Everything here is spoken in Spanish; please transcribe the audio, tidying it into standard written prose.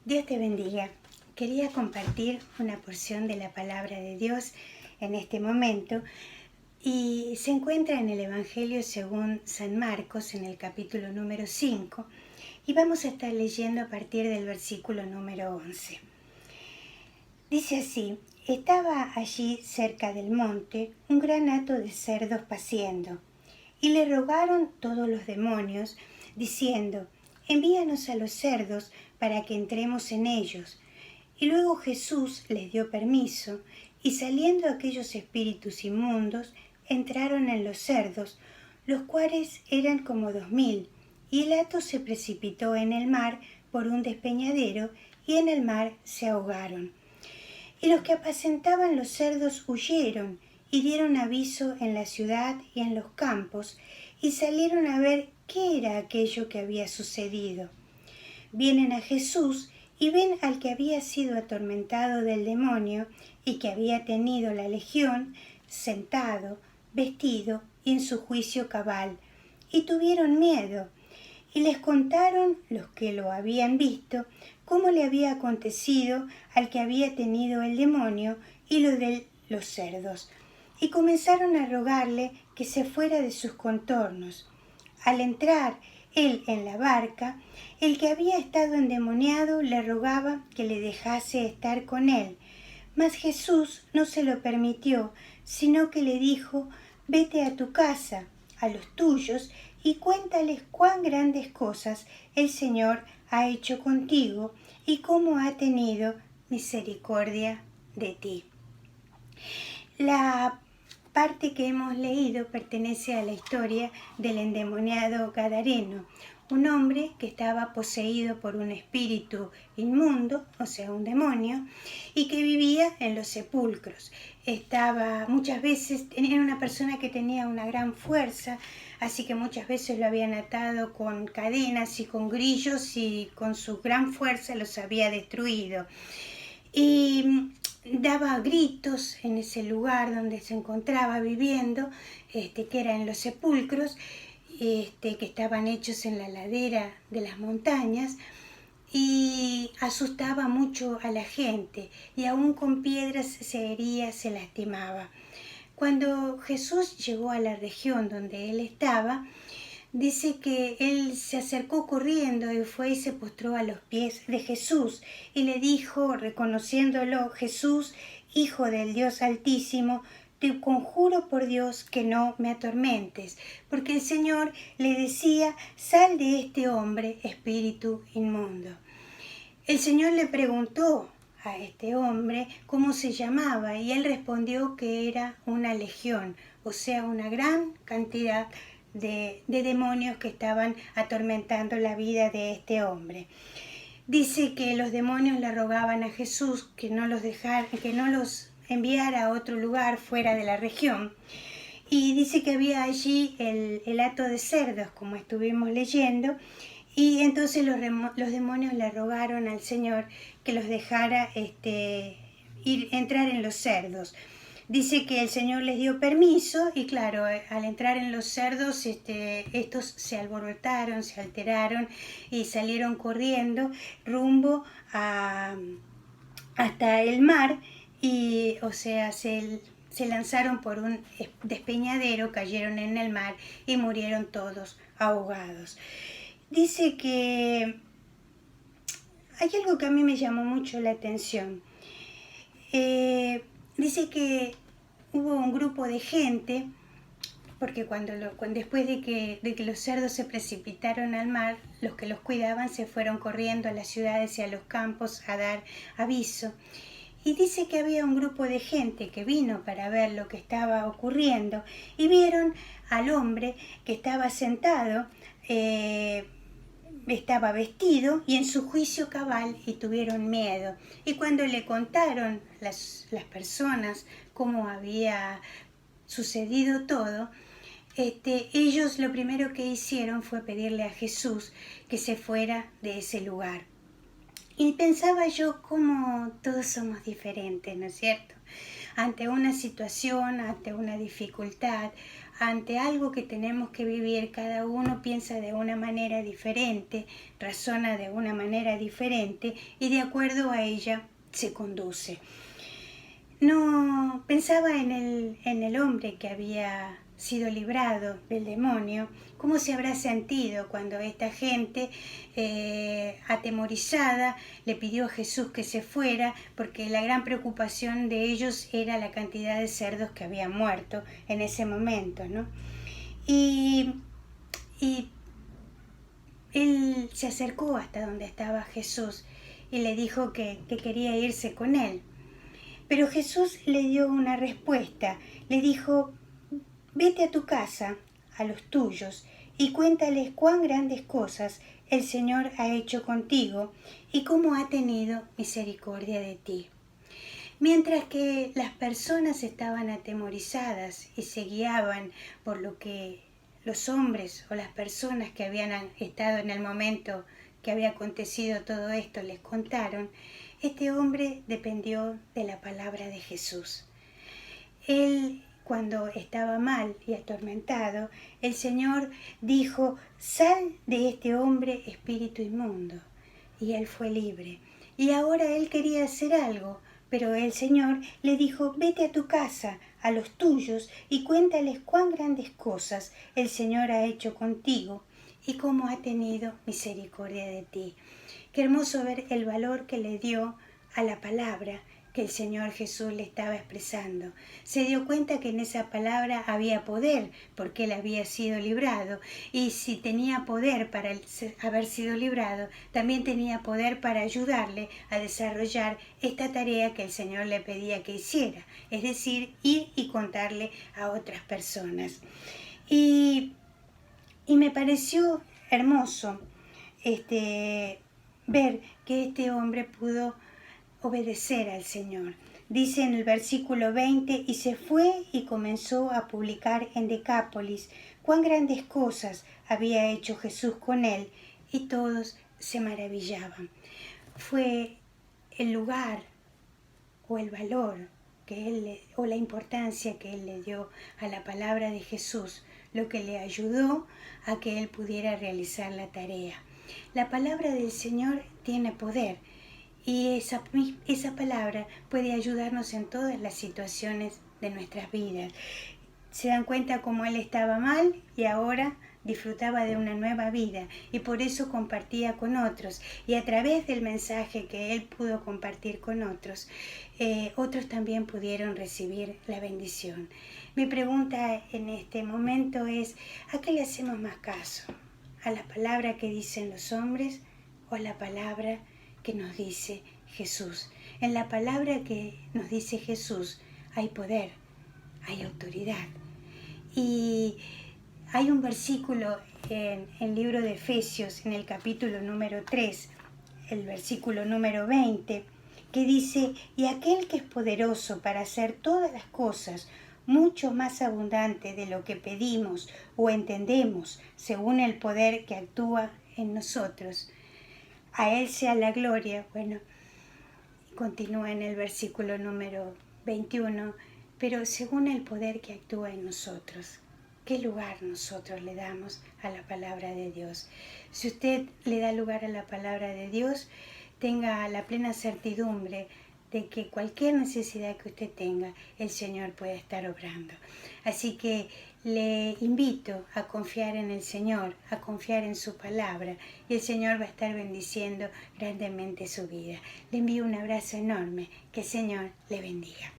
Dios te bendiga. Quería compartir una porción de la palabra de Dios en este momento y se encuentra en el Evangelio según San Marcos en el capítulo número 5 y vamos a estar leyendo a partir del versículo número 11. Dice así: estaba allí cerca del monte un gran hato de cerdos paciendo y le rogaron todos los demonios diciendo: envíanos a los cerdos para que entremos en ellos. Y luego Jesús les dio permiso, y saliendo aquellos espíritus inmundos, entraron en los cerdos, los cuales eran como 2000, y el hato se precipitó en el mar por un despeñadero, y en el mar se ahogaron. Y los que apacentaban los cerdos huyeron, y dieron aviso en la ciudad y en los campos, y salieron a ver qué era aquello que había sucedido. Vienen a Jesús y ven al que había sido atormentado del demonio y que había tenido la legión, sentado, vestido y en su juicio cabal, y tuvieron miedo. Y les contaron los que lo habían visto cómo le había acontecido al que había tenido el demonio y lo de los cerdos, y comenzaron a rogarle que se fuera de sus contornos. Al entrar él en la barca, el que había estado endemoniado le rogaba que le dejase estar con él, mas Jesús no se lo permitió, sino que le dijo: vete a tu casa, a los tuyos, y cuéntales cuán grandes cosas el Señor ha hecho contigo y cómo ha tenido misericordia de ti. La parte que hemos leído pertenece a la historia del endemoniado gadareno, un hombre que estaba poseído por un espíritu inmundo, o sea, un demonio, y que vivía en los sepulcros. Muchas veces, era una persona que tenía una gran fuerza, así que muchas veces lo habían atado con cadenas y con grillos, y con su gran fuerza los había destruido. Y daba gritos en ese lugar donde se encontraba viviendo, que era en los sepulcros, que estaban hechos en la ladera de las montañas, y asustaba mucho a la gente, y aún con piedras se hería, se lastimaba. Cuando Jesús llegó a la región donde él estaba, dice que él se acercó corriendo y fue y se postró a los pies de Jesús y le dijo, reconociéndolo: Jesús, Hijo del Dios Altísimo, te conjuro por Dios que no me atormentes, porque el Señor le decía: sal de este hombre, espíritu inmundo. El Señor le preguntó a este hombre cómo se llamaba, y él respondió que era una legión, o sea, una gran cantidad de demonios que estaban atormentando la vida de este hombre. Dice que los demonios le rogaban a Jesús que no los enviara a otro lugar fuera de la región. Y dice que había allí el hato de cerdos, como estuvimos leyendo, y entonces los demonios le rogaron al Señor que los dejara entrar en los cerdos. Dice que el Señor les dio permiso y claro, al entrar en los cerdos, estos se alborotaron, se alteraron y salieron corriendo rumbo hasta el mar, y o sea, se lanzaron por un despeñadero, cayeron en el mar y murieron todos ahogados. Dice que hay algo que a mí me llamó mucho la atención. Dice que hubo un grupo de gente, porque después de que los cerdos se precipitaron al mar, los que los cuidaban se fueron corriendo a las ciudades y a los campos a dar aviso. Y dice que había un grupo de gente que vino para ver lo que estaba ocurriendo y vieron al hombre que estaba sentado, estaba vestido y en su juicio cabal, y tuvieron miedo. Y cuando le contaron las personas cómo había sucedido todo, ellos lo primero que hicieron fue pedirle a Jesús que se fuera de ese lugar. Y pensaba yo cómo todos somos diferentes, ¿no es cierto? Ante una situación, ante una dificultad, ante algo que tenemos que vivir, cada uno piensa de una manera diferente, razona de una manera diferente y de acuerdo a ella se conduce. No pensaba en el hombre que había sido librado del demonio, cómo se habrá sentido cuando esta gente atemorizada le pidió a Jesús que se fuera, porque la gran preocupación de ellos era la cantidad de cerdos que habían muerto en ese momento, ¿no? Y él se acercó hasta donde estaba Jesús y le dijo que quería irse con él. Pero Jesús le dio una respuesta. Le dijo: vete a tu casa, a los tuyos, y cuéntales cuán grandes cosas el Señor ha hecho contigo y cómo ha tenido misericordia de ti. Mientras que las personas estaban atemorizadas y se guiaban por lo que los hombres o las personas que habían estado en el momento que había acontecido todo esto les contaron, este hombre dependió de la palabra de Jesús. Él, cuando estaba mal y atormentado, el Señor dijo: sal de este hombre, espíritu inmundo. Y él fue libre. Y ahora él quería hacer algo, pero el Señor le dijo: vete a tu casa, a los tuyos, y cuéntales cuán grandes cosas el Señor ha hecho contigo y cómo ha tenido misericordia de ti. Qué hermoso ver el valor que le dio a la palabra que el Señor Jesús le estaba expresando. Se dio cuenta que en esa palabra había poder, porque él había sido librado. Y si tenía poder para haber sido librado, también tenía poder para ayudarle a desarrollar esta tarea que el Señor le pedía que hiciera. Es decir, ir y contarle a otras personas. Y me pareció hermoso ver que este hombre pudo obedecer al Señor. Dice en el versículo 20: y se fue y comenzó a publicar en Decápolis cuán grandes cosas había hecho Jesús con él, y todos se maravillaban. Fue el lugar o el valor o la importancia que él le dio a la palabra de Jesús, lo que le ayudó a que él pudiera realizar la tarea. La palabra del Señor tiene poder y esa palabra puede ayudarnos en todas las situaciones de nuestras vidas. Se dan cuenta cómo él estaba mal y ahora disfrutaba de una nueva vida y por eso compartía con otros, y a través del mensaje que él pudo compartir con otros, otros también pudieron recibir la bendición. Mi pregunta en este momento es: ¿a qué le hacemos más caso? ¿A la palabra que dicen los hombres o a la palabra que nos dice Jesús? En la palabra que nos dice Jesús hay poder, hay autoridad. Y hay un versículo en el libro de Efesios, en el capítulo número 3, el versículo número 20, que dice: y aquel que es poderoso para hacer todas las cosas mucho más abundante de lo que pedimos o entendemos, según el poder que actúa en nosotros. A él sea la gloria. Bueno, continúa en el versículo número 21, pero según el poder que actúa en nosotros. ¿Qué lugar nosotros le damos a la palabra de Dios? Si usted le da lugar a la palabra de Dios, tenga la plena certidumbre de que cualquier necesidad que usted tenga, el Señor puede estar obrando. Así que le invito a confiar en el Señor, a confiar en su palabra, y el Señor va a estar bendiciendo grandemente su vida. Le envío un abrazo enorme. Que el Señor le bendiga.